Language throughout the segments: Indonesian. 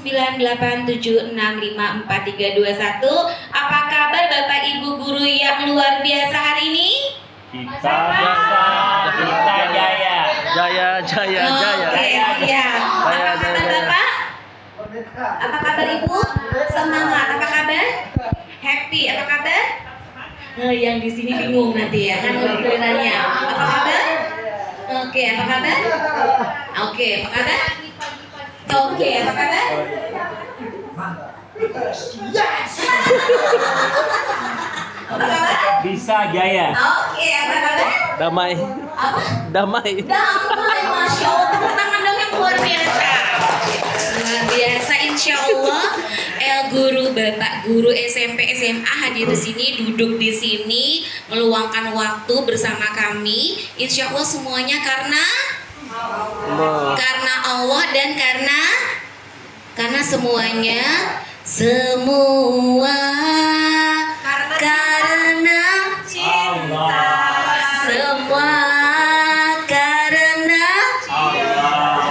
0817654321. Apa kabar Bapak Ibu guru yang luar biasa hari ini? Kita jaya. Jaya. Ya. Apa kabar Bapak? Apa kabar Ibu? Semangat. Apa kabar? Happy. Apa kabar? Yang di sini bingung nanti ya kan nanya. Apa kabar? Oke, apa kabar? Oke, apa kabar? Oke, apa kabar? Yes. Apa kabar? Bisa jaya. Oke, apa kabar? Damai. Apa? Damai. Damai, Masya Allah. Tepuk tangan dong yang luar biasa. Luar biasa, Insya Allah. Guru, Bapak Guru SMP SMA hadir di sini, duduk di sini, meluangkan waktu bersama kami. Insya Allah semuanya karena Allah dan karena semuanya semua karena cinta, semua karena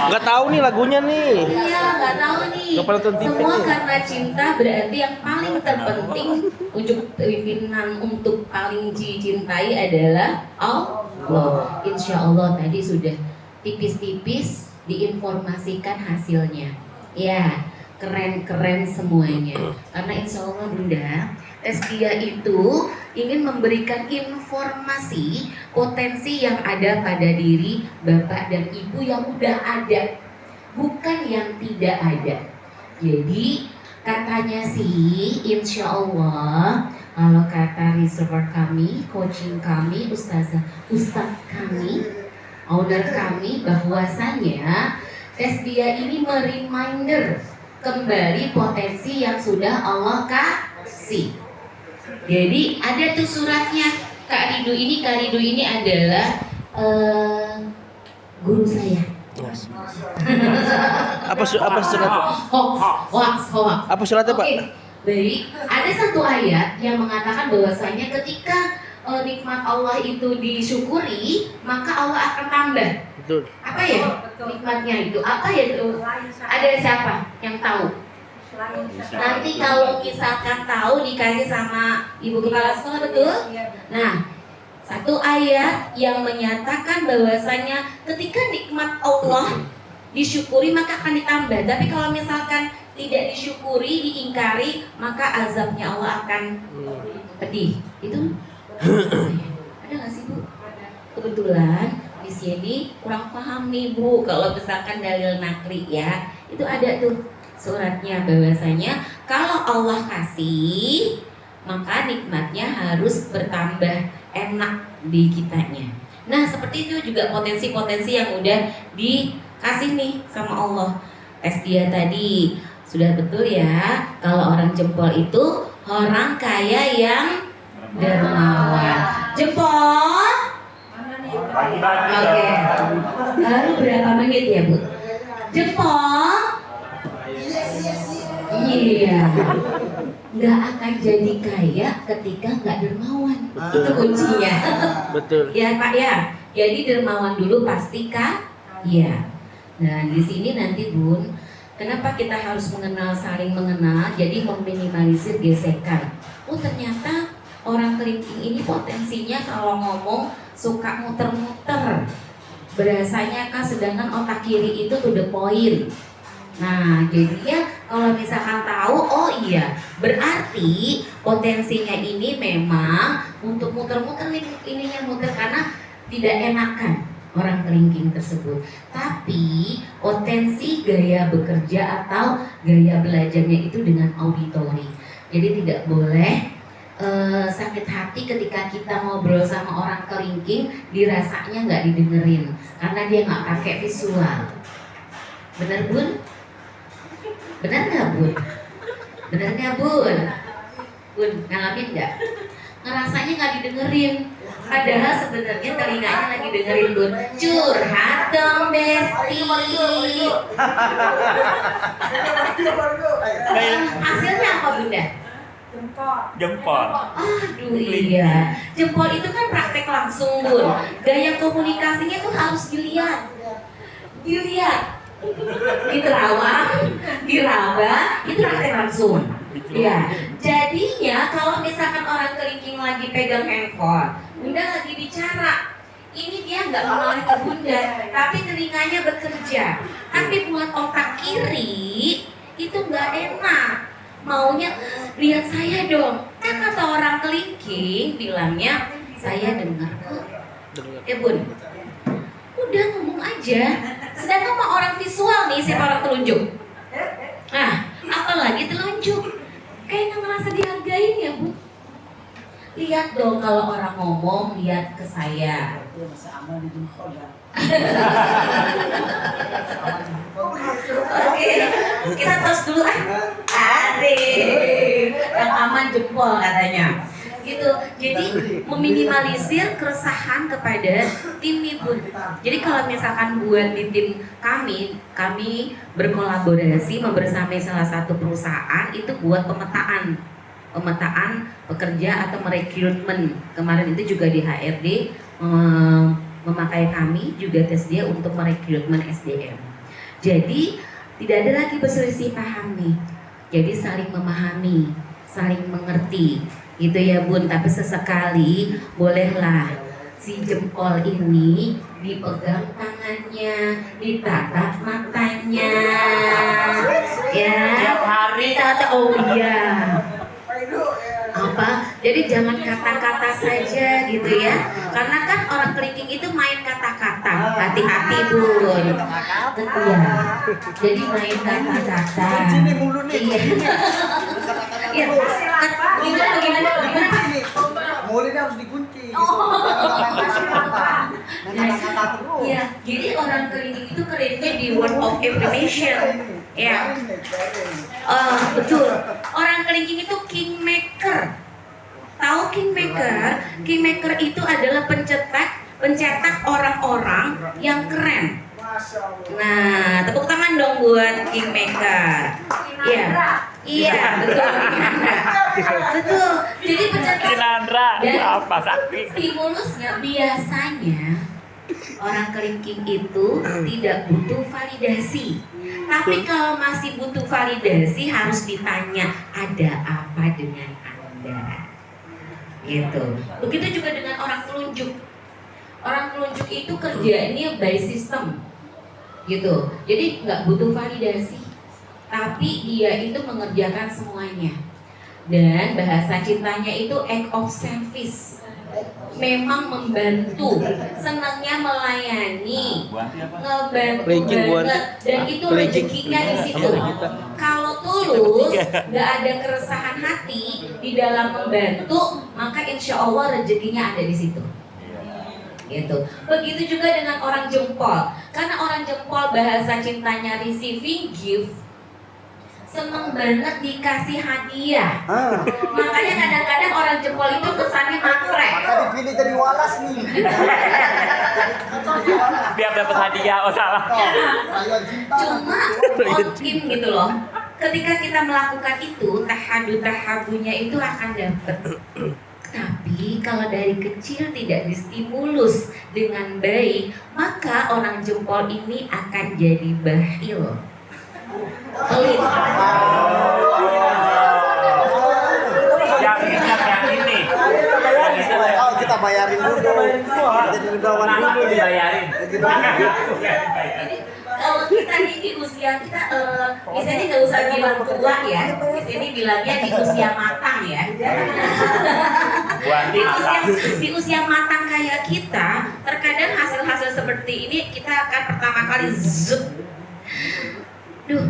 Nggak tahu nih lagunya nih. iya nggak tahu nih. Nggak pernah nonton TV Semua nih. karena cinta berarti yang paling terpenting untuk pimpinan untuk paling dicintai adalah Allah. Insya Allah tadi sudah tipis-tipis diinformasikan hasilnya. Ya, keren-keren semuanya. Karena insya Allah Bunda, Testia itu ingin memberikan informasi potensi yang ada pada diri Bapak dan Ibu yang udah ada, bukan yang tidak ada. Jadi katanya sih insya Allah, kalau kata reservoir kami, coaching kami, ustadz kami, owner kami, bahwasannya Testia ini mereminder kembali potensi yang sudah Allah kasih. Jadi ada tuh suratnya. Kak Ridu ini adalah guru saya. Apa surat? Hoax. Apa suratnya, Pak? Oke, baik. Ada satu ayat yang mengatakan bahwasanya ketika nikmat Allah itu disyukuri, maka Allah akan tambah. Betul. Apa ya nikmatnya itu? Apa ya itu? Ada siapa yang tahu? Nanti kalau misalkan tahu dikasih sama ibu kepala sekolah, betul? Nah, satu ayat yang menyatakan bahwasanya ketika nikmat Allah disyukuri maka akan ditambah. Tapi kalau misalkan tidak disyukuri, diingkari, maka azabnya Allah akan pedih. Itu ada nggak sih Bu? Kebetulan di sini kurang paham nih Bu. Kalau misalkan dalil nakli ya, itu ada tuh suratnya bahwasanya kalau Allah kasih maka nikmatnya harus bertambah enak di kitanya. Nah seperti itu juga potensi-potensi yang udah dikasih nih sama Allah. Testia tadi sudah betul ya, kalau orang jempol itu orang kaya yang dermawan. Jempol. Oke. Baru berapa menit ya Bu? Jempol. Iya, nggak akan jadi kaya ketika nggak dermawan. Betul. Itu kuncinya. Betul. Ya Pak ya. Jadi dermawan dulu pasti kaya. Nah di sini nanti Bun, kenapa kita harus saling mengenal? Jadi meminimalisir gesekan. Oh ternyata orang kelingking ini potensinya kalau ngomong suka muter-muter. Berasanya kan sedangkan otak kiri itu to the point. Nah, jadinya kalau misalkan tahu, oh iya, berarti potensinya ini memang untuk muter-muter ininya muter karena tidak enakan orang kelingking tersebut. Tapi potensi gaya bekerja atau gaya belajarnya itu dengan auditori. Jadi tidak boleh sakit hati ketika kita ngobrol sama orang kelingking, dirasanya nggak didengerin karena dia nggak pakai visual. Bener Bun? Benar nggak Bun? Benar nggak Bun? Bun ngalamin nggak? Ngerasanya nggak didengerin, padahal sebenarnya telinganya lagi dengerin Bun. Curhat dong Besti. Hasilnya apa Bunda? Jempol. Aduh iya, jempol itu kan praktek langsung Bun. Gaya komunikasinya tuh harus dilihat. di Terawang, di Raba, itu praktek langsung. Ya, jadinya kalau misalkan orang kelingking lagi pegang handphone, Bunda lagi bicara, ini dia nggak menoleh ke Bunda, tapi telinganya bekerja. Tapi buat otak kiri itu nggak enak, maunya lihat saya dong. Kan kata orang kelingking bilangnya, saya dengar kok. Ya Bun, udah ngomong aja. Sedangkan sama orang visual nih, siapa orang telunjuk? Nah, apalagi telunjuk, kayak nggak ngerasa dihargain ya Bu. Lihat dong kalau orang ngomong, lihat ke saya. Oke, kita tos dulu ah. Asik, yang aman jempol katanya. Gitu. Jadi meminimalisir keresahan kepada tim ibu. Jadi kalau misalkan buat di tim kami berkolaborasi membersamai salah satu perusahaan itu buat pemetaan pekerja atau merekrutmen. Kemarin itu juga di HRD memakai kami juga tes dia untuk merekrutmen SDM. Jadi tidak ada lagi berselisih paham nih. Jadi saling memahami, saling mengerti. Gitu ya Bun, tapi sesekali bolehlah si jempol ini dipegang tangannya, ditatap matanya, ya. Tiap hari. Ditata, oh iya. Apa? Jadi jangan kata-kata saja gitu ya. Karena kan orang kelingking itu main kata-kata. Hati-hati Bun. Iya. Jadi main kata-kata. Iya. Iya. Gimana? Mulutnya harus dikunci. Iya. Jadi orang kelingking itu kerennya di word of affirmation. Ya. Betul. Orang kelingking itu kingmaker. Tahu kingmaker? Kingmaker itu adalah pencetak orang-orang yang keren. Nah, tepuk tangan dong buat kingmaker. Iya. Iya, betul. Betul. Jadi pencetak Kinandra, dan apa sakti? stimulusnya biasanya orang kelingking itu tidak butuh validasi. Tapi kalau masih butuh validasi harus ditanya ada apa dengan Anda. Gitu. Begitu juga dengan orang telunjuk. Orang telunjuk itu kerjanya by system. Gitu. Jadi nggak butuh validasi. Tapi dia itu mengerjakan semuanya. Dan bahasa cintanya itu act of service. Memang membantu, senangnya melayani, ngebantu banget, dan itu rezekinya di situ. Kalau tulus, nggak ada keresahan hati di dalam membantu, maka insya Allah rezekinya ada di situ. Gitu. Begitu juga dengan orang jempol, karena orang jempol bahasa cintanya receiving gift. Seneng banget dikasih hadiah. Makanya kadang-kadang orang jempol itu kesannya matre. Maka dipilih jadi walas nih. Biar dapat hadiah, oh salah. Cuma on in gitu loh. Ketika kita melakukan itu, tahadunya itu akan dapat. Tapi kalau dari kecil tidak distimulus dengan baik, maka orang jempol ini akan jadi bakhil. Pelit. Yang ini. Kita bayarin dulu. Jadi udawan dulu dibayarin. Kalau kita nih di usia kita, misalnya nggak usah bilang tua ya, misalnya bilangnya di usia matang ya. Di usia matang kayak kita, terkadang hasil-hasil seperti ini kita akan pertama kali zup. Duh,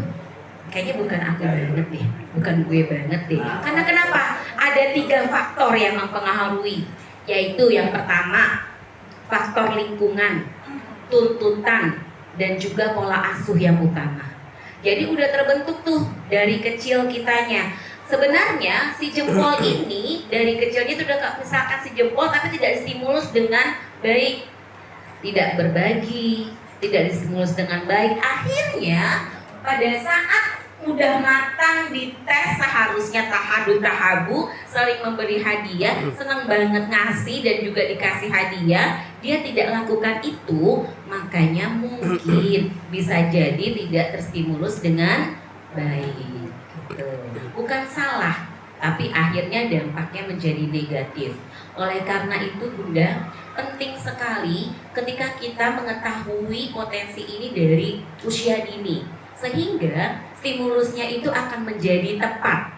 kayaknya bukan aku banget deh, bukan gue banget deh. Karena kenapa? Ada 3 faktor yang mempengaruhi, yaitu yang pertama faktor lingkungan, tuntutan, dan juga pola asuh yang utama. Jadi udah terbentuk tuh dari kecil kitanya. Sebenarnya si jempol ini dari kecilnya itu udah misalkan si jempol tapi tidak distimulus dengan baik, tidak berbagi, tidak distimulus dengan baik. Akhirnya pada saat udah matang datang dites seharusnya tahadu tahabu, saling memberi hadiah, senang banget ngasih dan juga dikasih hadiah, dia tidak lakukan itu, makanya mungkin bisa jadi tidak terstimulus dengan baik. Gitu. Bukan salah, tapi akhirnya dampaknya menjadi negatif. Oleh karena itu Bunda, penting sekali ketika kita mengetahui potensi ini dari usia dini, sehingga stimulusnya itu akan menjadi tepat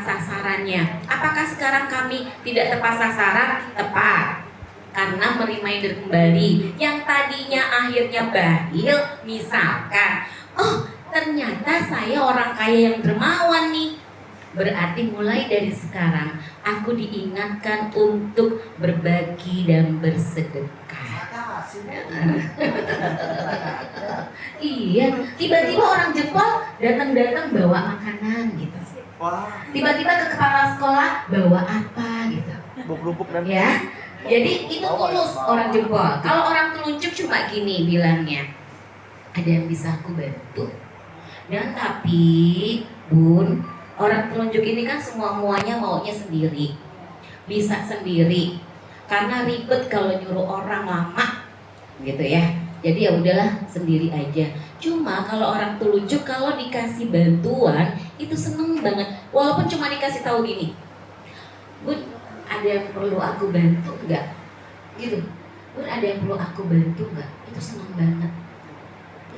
sasarannya. Apakah sekarang kami tidak tepat sasaran? Tepat, karena mereminder kembali yang tadinya akhirnya bahil. Misalkan, oh ternyata saya orang kaya yang dermawan nih, berarti mulai dari sekarang aku diingatkan untuk berbagi dan bersedekah. Iya, tiba-tiba orang Jepang datang bawa makanan gitu. Wah, Tiba-tiba ke kepala sekolah bawa apa gitu. Lubuk-lubuk dan Ya, jadi itu tulus orang Jepang. Kalau orang telunjuk cuma gini bilangnya, ada yang bisa aku bantu. Dan tapi Bun, orang telunjuk ini kan muanya maunya sendiri, bisa sendiri, karena ribet kalau nyuruh orang lama gitu ya. Jadi ya udahlah sendiri aja. Cuma kalau orang telunjuk kalau dikasih bantuan itu seneng banget, walaupun cuma dikasih tahu gini, Bun, ada yang perlu aku bantu nggak? Gitu. Bun, ada yang perlu aku bantu nggak? Itu seneng banget,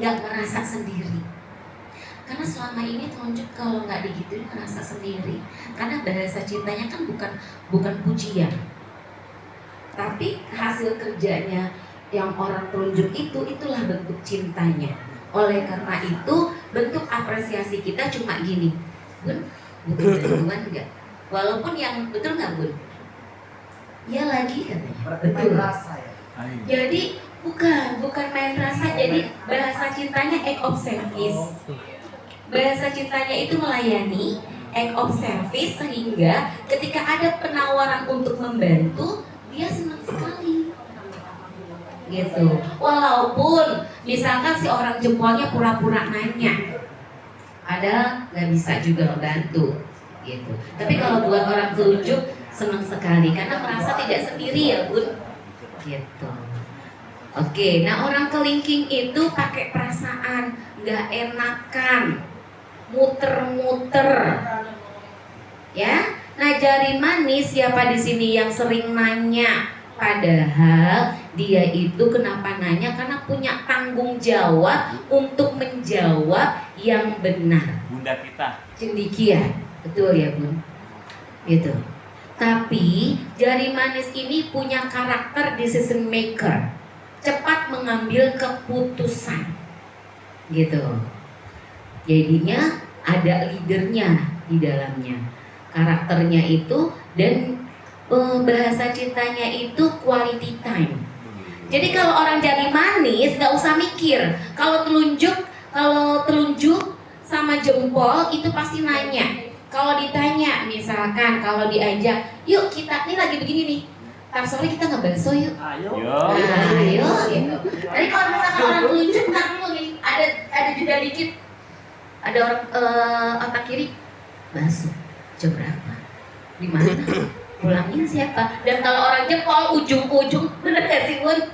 nggak merasa sendiri. Karena selama ini telunjuk kalau nggak digituin merasa sendiri. Karena bahasa cintanya kan bukan pujian, tapi hasil kerjanya yang orang telunjuk itulah bentuk cintanya. Oleh karena itu bentuk apresiasi kita cuma gini, Bun, butuh bantuan nggak? Walaupun yang betul nggak Bun? Ya lagi katanya. Betul. Jadi bukan main rasa. Jadi bahasa cintanya act of service. Bahasa cintanya itu melayani, act of service, sehingga ketika ada penawaran untuk membantu, dia senang sekali. Gitu. Walaupun misalkan si orang jempolnya pura-pura nanya, padahal nggak bisa juga membantu. Gitu. Tapi kalau buat orang telunjuk senang sekali karena merasa tidak sendiri ya Bun. Gitu. Oke, nah orang kelingking itu pakai perasaan, nggak enakan, muter-muter, ya. Nah jari manis siapa di sini yang sering nanya? Padahal dia itu kenapa nanya? Karena punya tanggung jawab untuk menjawab yang benar. Bunda kita. Cendikia, betul ya Bun? Gitu. Tapi jari manis ini punya karakter decision maker, cepat mengambil keputusan, gitu. Jadinya ada leadernya di dalamnya, karakternya itu, dan bahasa cintanya itu quality time. Jadi kalau orang jari manis nggak usah mikir. Kalau telunjuk sama jempol itu pasti nanya. Kalau ditanya, misalkan kalau diajak, yuk kita ini lagi begini nih, ntar sore kita ngebakso yuk. Yo. Nah, ayo gitu. Jadi kalau misalkan orang telunjuk, ntar dulu nih, ada jeda dikit, ada orang otak kiri, bakso jam berapa? Di mana? Pulangin siapa? Dan kalau orang jempol ujung-ujung, bener gak sih Bun?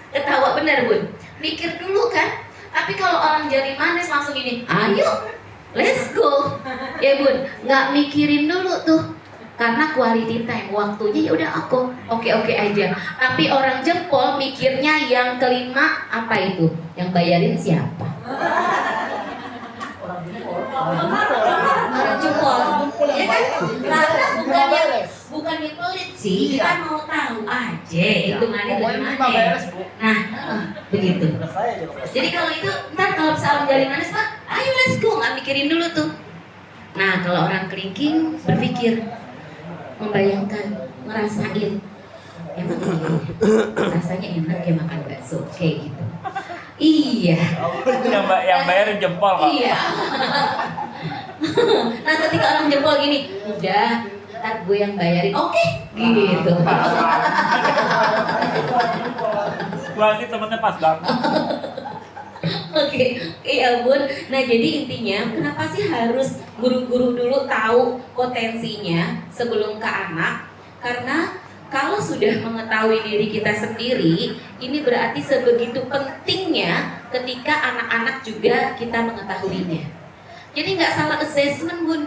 Ketawa bener Bun? Mikir dulu kan? Tapi kalau orang jari manis langsung gini, ayo, let's go, ya Bun? Nggak mikirin dulu tuh, karena quality time, waktunya ya udah aku oke aja. Tapi orang jempol mikirnya yang kelima apa itu? Yang bayarin siapa? Orang jempol, ya kan? Karena bukannya pelit sih, kita mau tahu aja hitungannya dari mana. Nah, begitu. Jadi kalau itu, ntar kalau misalnya jari manis Pak, ayo let's go, nggak mikirin dulu tuh. Nah, kalau orang kelingking berpikir, membayangkan, ngerasain, emang rasanya enak ya makan bakso, kayak gitu. Iya. Yang bayarin jempol Pak. Iya. Nah, ketika orang jempol gini, udah, ntar gue yang bayarin, oke, gitu. Berarti temennya pas banget. Oke, ya bun. Nah jadi intinya kenapa sih harus guru-guru dulu tahu potensinya sebelum ke anak? Karena kalau sudah mengetahui diri kita sendiri, ini berarti sebegitu pentingnya ketika anak-anak juga kita mengetahuinya. Jadi nggak salah assessment bun.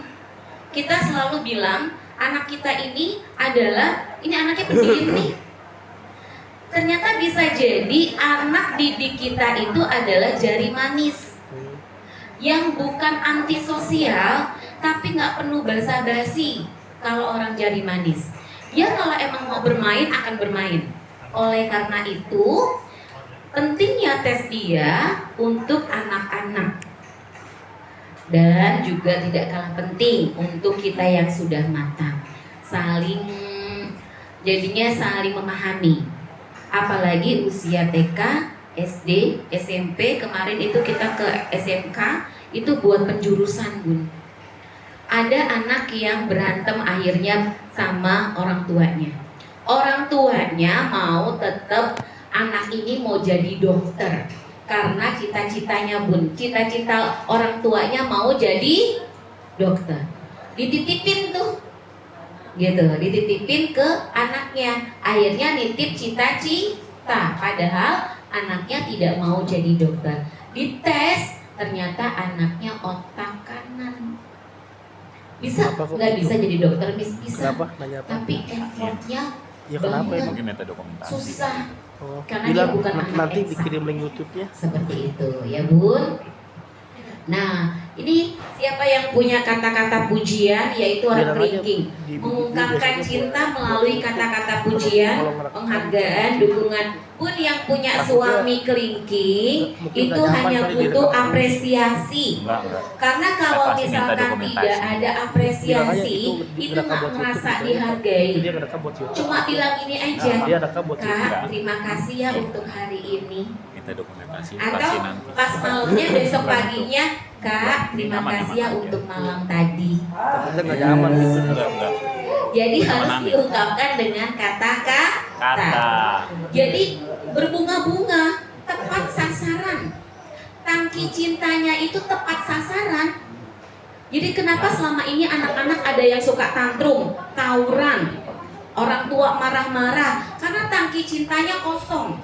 Kita selalu bilang anak kita ini adalah, ini anaknya pendiam nih. Ternyata bisa jadi anak didik kita itu adalah jari manis yang bukan antisosial tapi nggak penuh basa-basi. Kalau orang jari manis, dia kalau emang mau bermain akan bermain. Oleh karena itu pentingnya tes dia untuk anak-anak, dan juga tidak kalah penting untuk kita yang sudah matang, jadinya saling memahami. Apalagi usia TK, SD, SMP, kemarin itu kita ke SMK, itu buat penjurusan bun. Ada anak yang berantem akhirnya sama orang tuanya. Orang tuanya mau tetap anak ini mau jadi dokter karena cita-citanya bun, cita-cita orang tuanya mau jadi dokter. Dititipin tuh gitu, dititipin ke anaknya, akhirnya nitip cita-cita, padahal anaknya tidak mau jadi dokter. Dites, ternyata anaknya otak kanan. Bisa nggak bisa jadi dokter? Bisa. Kenapa? Nanya apa? Tapi effortnya Ya kenapa banget, emang? Mungkin minta dokumentasi. susah. Oh, Karena bilang dia bukan anak nanti eksak. dikirim link YouTube-nya. Seperti itu ya bun. Nah ini siapa yang punya kata-kata pujian, yaitu orang Bilang aja, kelingking, mengungkapkan biasanya cinta melalui kata-kata pujian, penghargaan, dukungan. Pun yang punya suami kelingking Mungkin itu nggak nyaman hanya kali butuh direkam. apresiasi. Enggak. Karena kalau Saya pasti minta misalkan dokumentasi. tidak ada Bilang aja apresiasi, itu direkam nggak buat YouTube, merasa gitu. dihargai. Dia ngerekam buat YouTube. Cuma bilang ini aja, Dia rekam buat YouTube. Kak, terima kasih ya untuk hari ini. Minta dokumentasi Atau pasti nanti. pas malamnya besok paginya, Kak, terima kasih ya untuk malam tadi. Tapi kita nggak nyaman gitu. Enggak. Jadi harus Menangis. diungkapkan dengan kata-kata. Kata. Jadi berbunga-bunga, tepat sasaran. Tangki cintanya itu tepat sasaran. Jadi kenapa selama ini anak-anak ada yang suka tantrum, tawuran, orang tua marah-marah karena tangki cintanya kosong.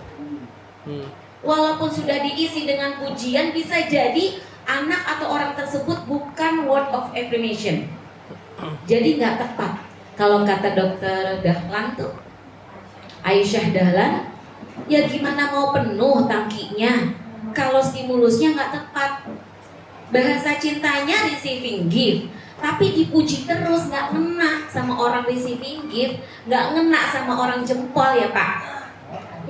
Walaupun sudah diisi dengan pujian, bisa jadi anak atau orang tersebut bukan word of affirmation. Jadi nggak tepat. Kalau kata dokter Dahlan tuh, Aisyah Dahlan, ya gimana mau penuh tangkinya kalau stimulusnya nggak tepat. Bahasa cintanya receiving gift, tapi dipuji terus, nggak ngena sama orang receiving gift, nggak ngena sama orang jempol ya Pak.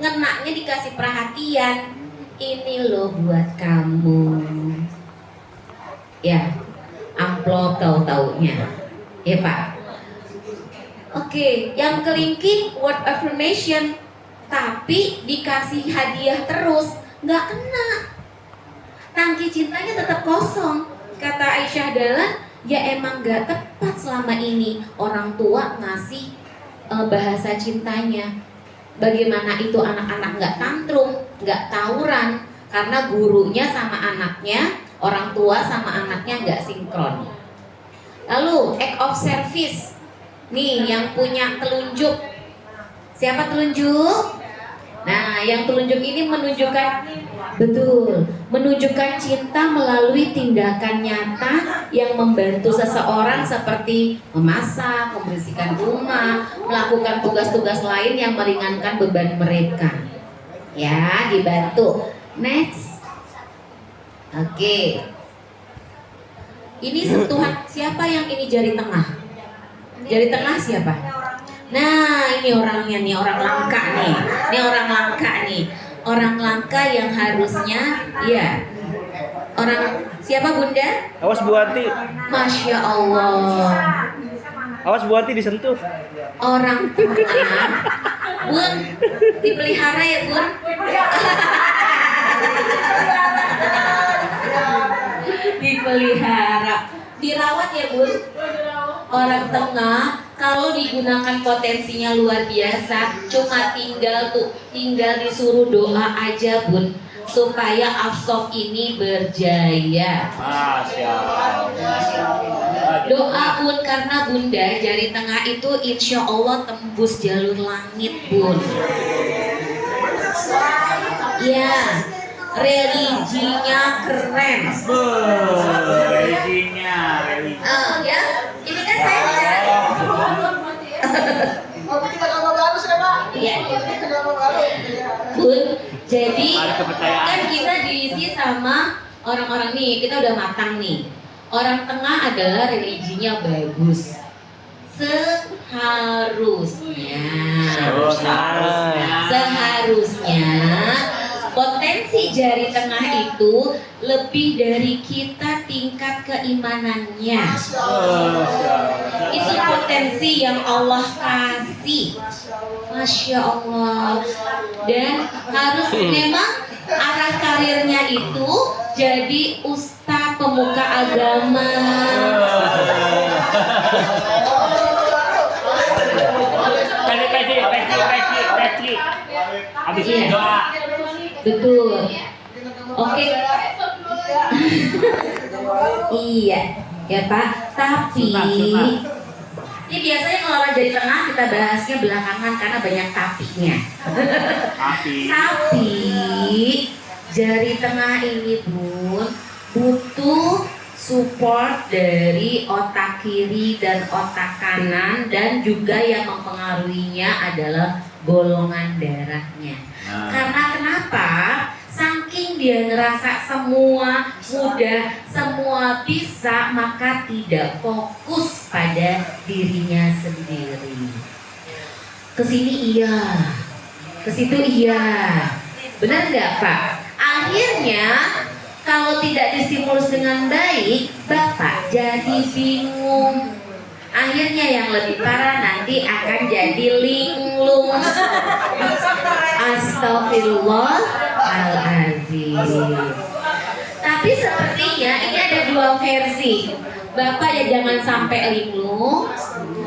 Ngenaknya dikasih perhatian, ini loh buat kamu. Ya, amplop tahu-taunya, ya Pak. Oke, yang kelingking word affirmation, tapi dikasih hadiah terus, nggak kena. Tangki cintanya tetap kosong. Kata Aisyah Dahlan, ya emang nggak tepat selama ini orang tua ngasih bahasa cintanya. Bagaimana itu anak-anak nggak tantrum, nggak tawuran, karena gurunya sama anaknya, orang tua sama anaknya nggak sinkron. Lalu act of service. Nih yang punya telunjuk. Siapa telunjuk? Nah, yang telunjuk ini menunjukkan, betul, menunjukkan cinta melalui tindakan nyata yang membantu seseorang seperti memasak, membersihkan rumah, melakukan tugas-tugas lain yang meringankan beban mereka. Ya, dibantu. Next. Oke. Ini sentuhan, siapa yang ini jari tengah? Jari tengah siapa? Nah, ini orangnya nih, orang langka nih. Ini orang langka nih. Orang langka yang harusnya, ya. Orang siapa Bunda? Awas Bu Anti. Masya Allah. Awas Bu Anti disentuh. Orang tua. Bun, dipelihara ya Bun. Dipelihara, dirawat ya Bun. Orang tengah kalau digunakan potensinya luar biasa, cuma tinggal disuruh doa aja Bun. supaya afsof ini berjaya. Masya Allah. Doa bun, karena bunda jari tengah itu insya Allah tembus jalur langit bun. Ya, religinya keren. Religinya, religi. Ya, ini kan saya bicara. Iya. Bun, jadi Ada kepercayaan. kan kita diisi sama orang-orang nih, kita udah matang nih. Orang tengah adalah religinya bagus. Seharusnya potensi jari tengah itu lebih dari kita tingkat keimanannya. Itu potensi yang Allah kasih. Masya Allah. Dan harus memang arah karirnya itu jadi ustaz pemuka agama. Peci. Habis ini doa. Betul. Oke. Iya, ya Pak. Tapi ini biasanya kalau orang jadi tengah kita bahasnya belakangan karena banyak tapinya. Tapi jari tengah ini pun butuh support dari otak kiri dan otak kanan, dan juga yang mempengaruhinya adalah golongan darahnya. Karena kenapa? Saking dia ngerasa semua mudah, semua bisa, maka tidak fokus pada dirinya sendiri. Kesini iya, kesitu iya, benar nggak Pak? Akhirnya kalau tidak distimulus dengan baik, Bapak jadi bingung. Akhirnya yang lebih parah nanti akan jadi linglung. Astagfirullahaladzim. Tapi sepertinya ini ada dua versi. Bapak ya jangan sampai linglung.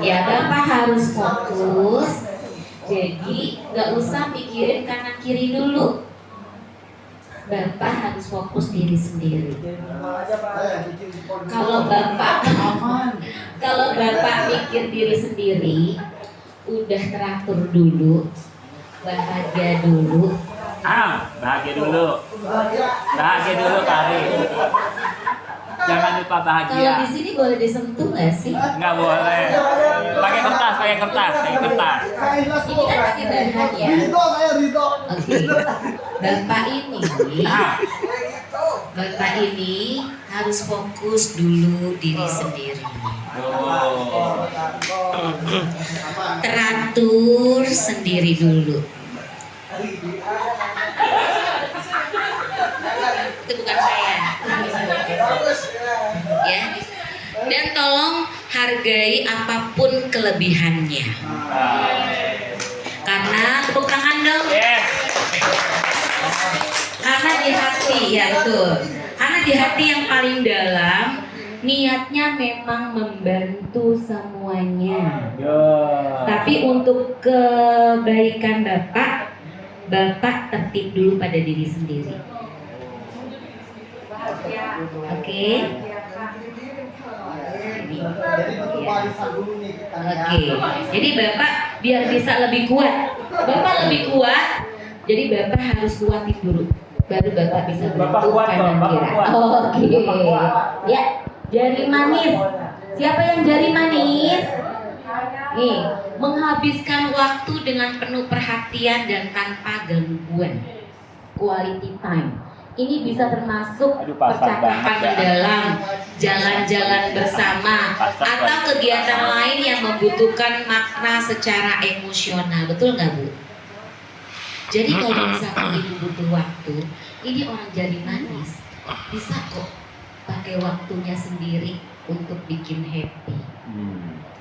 Ya Bapak harus fokus. Jadi gak usah mikirin kanan kiri dulu. Bapak harus fokus diri sendiri. Kalau Bapak mikir diri sendiri, udah teratur dulu, bahagia dulu. Bahagia dulu. Bahagia dulu Kari. Jangan lupa Kalau bahagia. di sini boleh disentuh nggak sih? Nggak boleh. Pakai kertas. Ini kan pakai bahan ya. Rito. Oke. Bapak ini harus fokus dulu diri sendiri. Teratur sendiri dulu. Itu bukan saya. Ya. Dan tolong hargai apapun kelebihannya. Karena tepuk tangan dong. Karena di hati, ya betul. Karena di hati yang paling dalam, niatnya memang membantu semuanya. Tapi untuk kebaikan Bapak tertib dulu pada diri sendiri. Oke. Oke. Jadi Bapak biar bisa lebih kuat. Bapak lebih kuat. Jadi Bapak harus kuatin dulu. Baru Bapak bisa bantu kanan kiri. Oke. Ya, jari manis. Siapa yang jari manis? Nih, menghabiskan waktu dengan penuh perhatian dan tanpa gangguan. Quality time. Ini bisa termasuk percakapan mendalam, jalan-jalan bersama, atau kegiatan lain yang membutuhkan makna secara emosional. Betul nggak Bu? Jadi kalau misalkan Ibu butuh waktu, ini orang jari manis bisa kok pakai waktunya sendiri untuk bikin happy.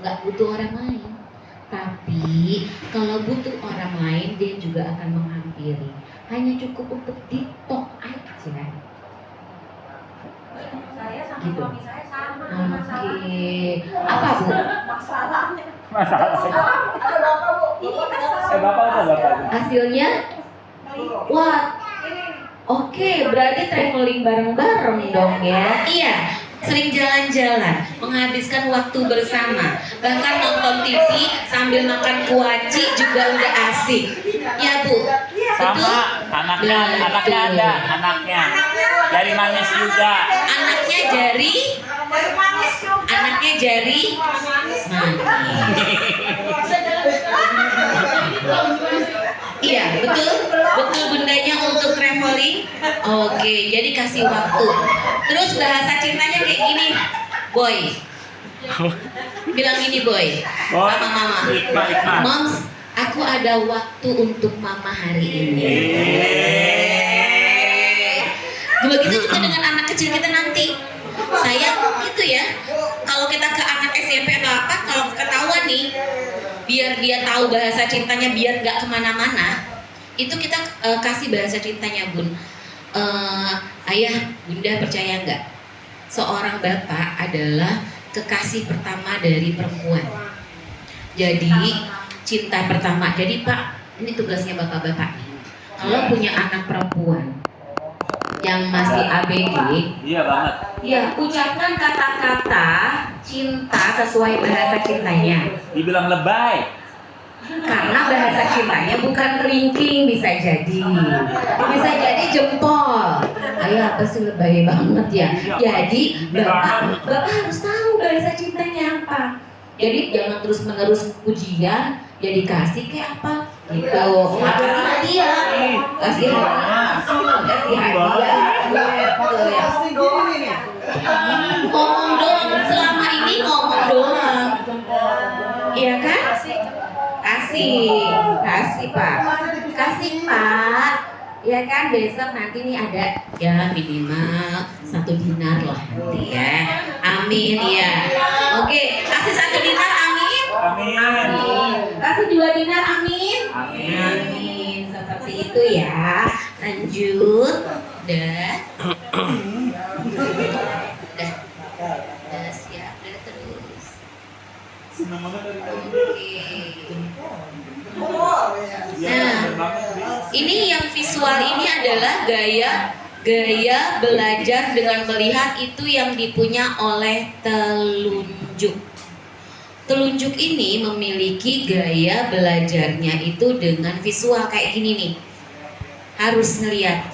Nggak butuh orang lain. Tapi kalau butuh orang lain, dia juga akan menghampiri. Hanya cukup untuk TikTok aja. Saya sama Gitu. suami saya sama. Oke. Apa Bu? Masalahnya. Masalah. Ada bapak Bu. Bapak. Hasilnya? Wah, Ini Oke, berarti traveling bareng-bareng dong ya. Iya, sering jalan-jalan, menghabiskan waktu bersama. Bahkan nonton TV sambil makan kuaci juga udah asik. Ya Bu, Sama betul? anaknya Betul. ada anaknya. Dari manis juga. Anaknya jari, anaknya jari manis. Iya, betul, betul bundanya untuk traveling. Oke, jadi kasih waktu. Terus bahasa cintanya kayak gini, boy. Bilang gini boy, Oh, sama mama. Ikma. Moms, aku ada waktu untuk mama hari ini. Begitu juga dengan anak kecil kita nanti. Sayang gitu ya. Kalau kita ke anak SMP atau apa, kalau ketahuan nih, biar dia tahu bahasa cintanya, biar nggak kemana-mana, itu kita kasih bahasa cintanya Bun. Ayah, Bunda percaya nggak? Seorang bapak adalah kekasih pertama dari perempuan. Jadi cinta pertama. Jadi Pak, ini tugasnya bapak-bapak. Kalau punya anak perempuan yang masih ABG, Iya banget. ya ucapkan kata-kata cinta sesuai bahasa cintanya. Dibilang lebay. Karena bahasa cintanya bukan kelingking, bisa jadi jempol. Ayah apa sih lebay banget ya. Jadi bapak harus tahu bahasa cintanya apa. Jadi jangan terus menerus pujian, ya dikasih kayak apa gitu. Kasih hadiah, kasih hadiah. Gitu ya. Ngomong doang, selama ini ngomong doang. Iya kan? Kasih Pak, ya kan besok nanti nih ada ya minimal 1 dinar lah nanti ya, amin ya. Oke, kasih 1 dinar amin, kasih 2 dinar amin, amin, seperti itu ya. Lanjut, udah siap, udah terus. Nah, ini yang visual ini adalah gaya belajar dengan melihat, itu yang dipunya oleh telunjuk. Telunjuk ini memiliki gaya belajarnya itu dengan visual kayak gini nih. Harus ngeliat.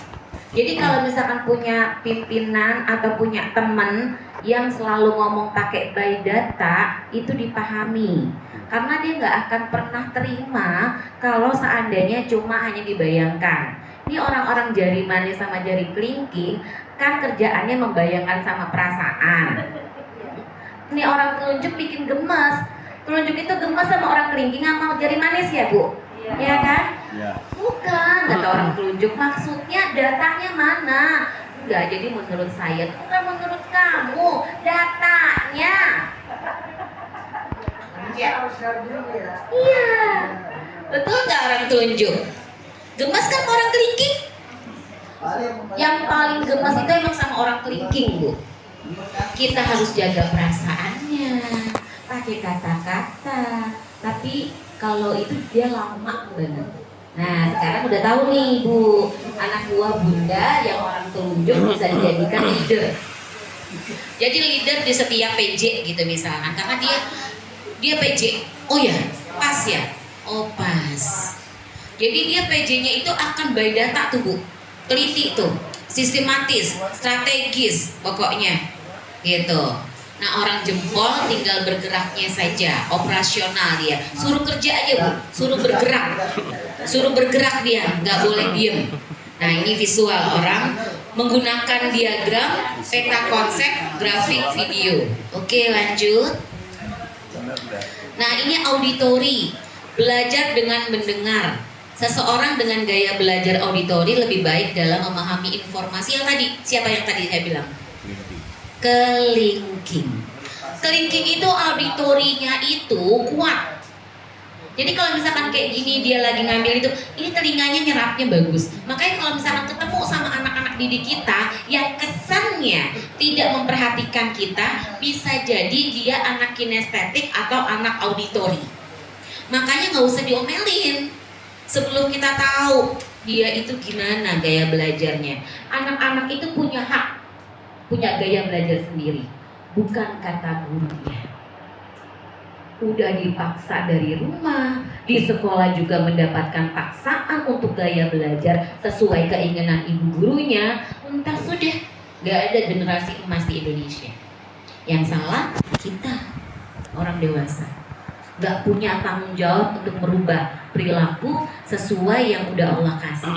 Jadi kalau misalkan punya pimpinan atau punya teman yang selalu ngomong pakai by data, itu dipahami. Karena dia nggak akan pernah terima kalau seandainya cuma hanya dibayangkan. Ini orang-orang jari manis sama jari kelingking kan kerjaannya membayangkan sama perasaan. Ini orang telunjuk bikin gemes. Telunjuk itu gemes sama orang kelingking sama jari manis ya Bu? Ya kan? Iya. Bukan, kata orang telunjuk, maksudnya datanya mana? Enggak, jadi menurut saya, bukan menurut kamu, datanya. Iya, betul nggak orang telunjuk? Gemes kan orang kelingking? Yang paling gemes itu emang sama orang kelingking Bu. Kita harus jaga perasaannya, pakai kata-kata. Tapi kalau itu dia lama banget. Nah sekarang udah tahu nih Bu, anak buah Bunda yang orang telunjuk bisa dijadikan leader. Jadi leader di setiap PJ gitu misalkan, karena dia PJ. Oh ya, pas ya. Oh pas. Jadi dia PJ-nya itu akan by data tuh Bu, teliti tuh, sistematis, strategis pokoknya, gitu. Nah orang jempol tinggal bergeraknya saja, operasional dia. Suruh kerja aja Bu, suruh bergerak dia, nggak boleh diem. Nah ini visual, orang menggunakan diagram, peta konsep, grafik, video. Oke lanjut. Nah ini auditori, belajar dengan mendengar. Seseorang dengan gaya belajar auditori lebih baik dalam memahami informasi yang tadi. Siapa yang tadi saya bilang? Kelingking. Kelingking itu auditorinya itu kuat. Jadi kalau misalkan kayak gini dia lagi ngambil itu, ini telinganya nyerapnya bagus. Makanya kalau misalkan ketemu sama anak-anak didik kita yang kesannya tidak memperhatikan kita, bisa jadi dia anak kinestetik atau anak auditori. Makanya nggak usah diomelin. Sebelum kita tahu dia itu gimana gaya belajarnya. Anak-anak itu punya hak, punya gaya belajar sendiri, bukan kata gurunya. Udah dipaksa dari rumah, di sekolah juga mendapatkan paksaan untuk gaya belajar sesuai keinginan ibu gurunya. Entah sudah, gak ada generasi emas di Indonesia. Yang salah kita, orang dewasa, gak punya tanggung jawab untuk merubah perilaku sesuai yang udah Allah kasih.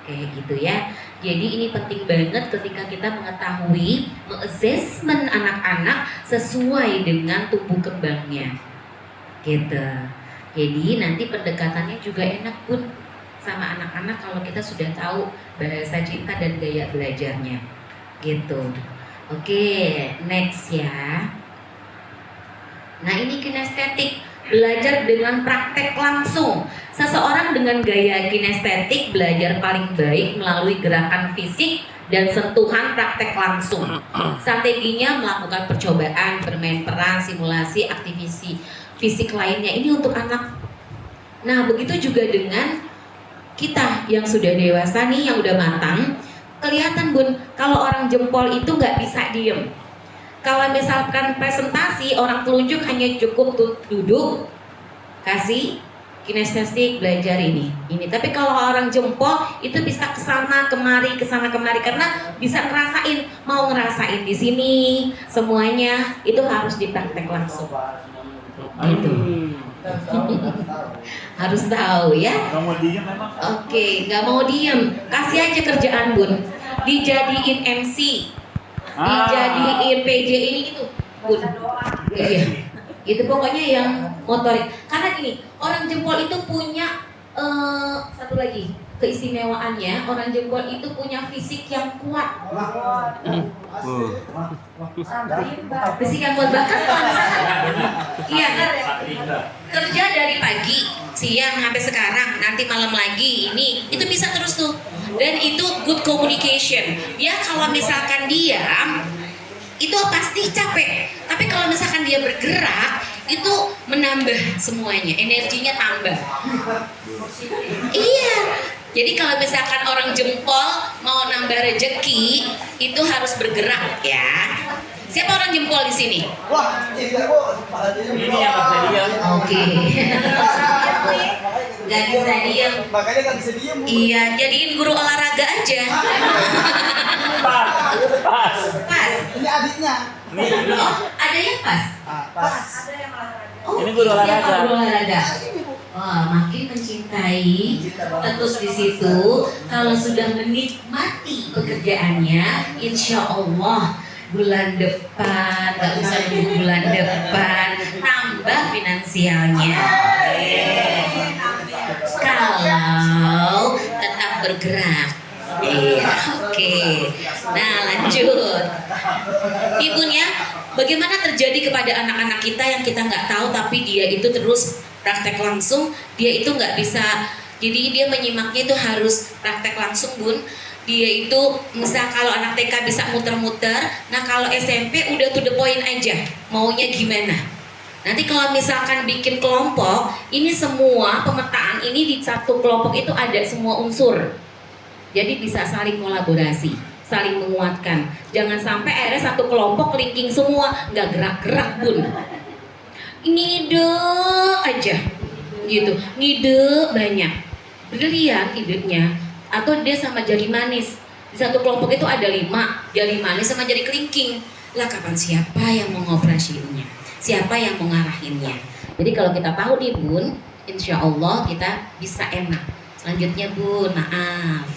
Kayak gitu ya. Jadi ini penting banget ketika kita mengetahui, mengassessment anak-anak sesuai dengan tumbuh kembangnya. Gitu. Jadi nanti pendekatannya juga enak pun sama anak-anak kalau kita sudah tahu bahasa cinta dan gaya belajarnya. Gitu. Oke, next ya. Nah ini kinestetik, belajar dengan praktek langsung. Seseorang dengan gaya kinestetik belajar paling baik melalui gerakan fisik dan sentuhan praktek langsung. Strateginya melakukan percobaan, bermain peran, simulasi, aktivisi fisik lainnya. Ini untuk anak. Nah begitu juga dengan kita yang sudah dewasa nih, yang udah matang. Kelihatan bun, kalau orang jempol itu nggak bisa diem. Kalau misalkan presentasi, orang telunjuk hanya cukup duduk, kasih kinestetik belajar ini. Tapi kalau orang jempol itu bisa kesana kemari karena bisa ngerasain, mau ngerasain di sini semuanya itu harus dipraktek langsung. Gitu. Harus tahu ya. Nggak mau diem memang. Oke, nggak mau diem, kasih aja kerjaan bun, dijadiin MC, dijadiin PJ ini gitu bun. Iya, itu pokoknya yang motorik. Karena gini, orang jempol itu punya satu lagi keistimewaannya, orang jempol itu punya fisik yang kuat. Fisik yang kuat bahkan iya, kerja dari pagi, siang sampai sekarang, nanti malam lagi ini, itu bisa terus tuh. Dan itu good communication. Ya kalau misalkan diam, itu pasti capek. Tapi kalau misalkan dia bergerak, itu menambah semuanya, energinya tambah. Iya. Jadi kalau misalkan orang jempol mau nambah rejeki, itu harus bergerak ya. Siapa orang jempol di sini? Wah, iya bu. Ini yang nggak bisa diem. Oke. Gak bisa diem. Makanya nggak bisa diem bu. Iya, jadiin guru olahraga aja. Pas. Pas. Ini adiknya. Oh, ada yang pas. Pas. Oh, Ini guru olahraga. siapa guru olahraga? Wah, makin mencintai, terus di situ kalau sudah menikmati pekerjaannya, insya Allah bulan depan, nggak usah nunggu bulan depan, tambah finansialnya. Kalau tetap bergerak. Iya, oke. Nah, lanjut. Ibunya, bagaimana terjadi kepada anak-anak kita yang kita nggak tahu tapi dia itu terus praktek langsung, dia itu nggak bisa. Jadi dia menyimaknya itu harus praktek langsung bun. Dia itu misal kalau anak TK bisa muter-muter, nah kalau SMP udah to the point aja, maunya gimana. Nanti kalau misalkan bikin kelompok, ini semua pemetaan ini di satu kelompok itu ada semua unsur. Jadi bisa saling kolaborasi, saling menguatkan. Jangan sampai akhirnya satu kelompok kelingking semua, nggak gerak-gerak bun. Ngide aja, gitu. Ngide banyak, brilian idenya. Atau dia sama jari manis. Di satu kelompok itu ada 5, jari manis sama jari kelingking. Lah kapan siapa yang mengoperasiinnya? Siapa yang mengarahinnya? Jadi kalau kita tahu nih bun, insya Allah kita bisa enak. Selanjutnya bun, maaf.